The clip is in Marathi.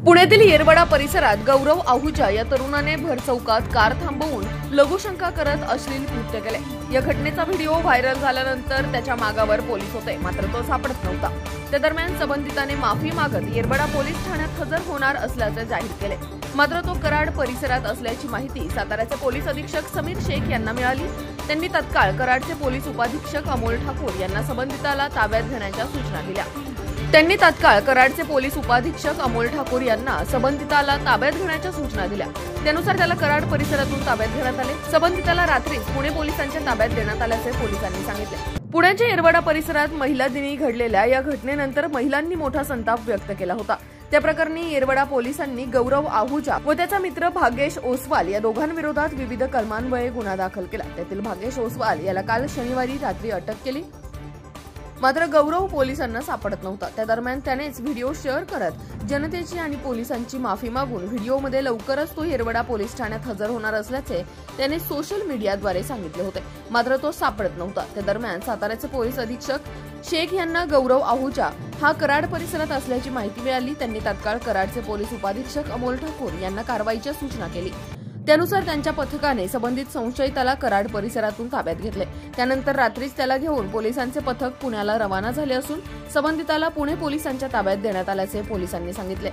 पुण्यातील येरवडा परिसरात गौरव आहुजा या तरुणाने भर चौकात कार थांबवून लघुशंका करत अश्लील कृत्य केले। या घटनेचा व्हिडिओ व्हायरल झाल्यानंतर त्याच्या मागावर पोलीस होते, मात्र तो सापडत नव्हता। त्या दरम्यान संबंधिताने माफी मागत येरवडा पोलीस ठाण्यात हजर होणार असल्याचे जाहीर केले, मात्र तो कराड परिसरात असल्याची माहिती साताऱ्याचे पोलीस अधीक्षक समीर शेख यांना मिळाली। त्यांनी तत्काळ कराडचे पोलीस उपाधीक्षक अमोल ठाकूर यांना संबंधिताला ताब्यात घेण्याच्या सूचना दिल्या। त्यानुसार त्याला कराड परिसरातून ताब्यात घेण्यात आले। संबंधिताला रात्रीच पुणे पोलिसांच्या ताब्यात देण्यात आल्याचे पोलिसांनी सांगितले। पुण्याच्या येरवडा परिसरात महिला दिनी घडलेल्या या घटनेनंतर महिलांनी मोठा संताप व्यक्त केला होता। त्या प्रकरणी येरवडा पोलिसांनी गौरव आहुजा व त्याचा मित्र भागेश ओसवाल या दोघांविरोधात विविध कलमान्वये गुन्हा दाखल केला। त्यातील भागेश ओसवाल याला काल शनिवारी रात्री अटक केली, मात्र गौरव पोलिसांना सापडत नव्हता। त्या दरम्यान त्यानेच व्हिडिओ शेअर करत जनतेची आणि पोलिसांची माफी मागून व्हिडिओमध्ये लवकरच तो येरवडा पोलीस ठाण्यात हजर होणार असल्याचे त्याने सोशल मीडियाद्वारे सांगितले होते, मात्र तो सापडत नव्हता। त्या दरम्यान साताऱ्याचे पोलीस अधीक्षक शेख यांना गौरव आहुजा हा कराड परिसरात असल्याची माहिती मिळाली। त्यांनी तत्काळ कराडचे पोलीस उपाधीक्षक अमोल ठाकूर यांना कारवाईची सूचना केली। त्यानुसार त्यांच्या पथकाने संबंधित संशयिताला कराड परिसरातून ताब्यात घेतले। त्यानंतर रात्रीच त्याला घेऊन पोलिसांचे पथक पुण्याला रवाना झाले असून संबंधिताला पुणे पोलिसांच्या ताब्यात देण्यात आल्याचे पोलिसांनी सांगितले।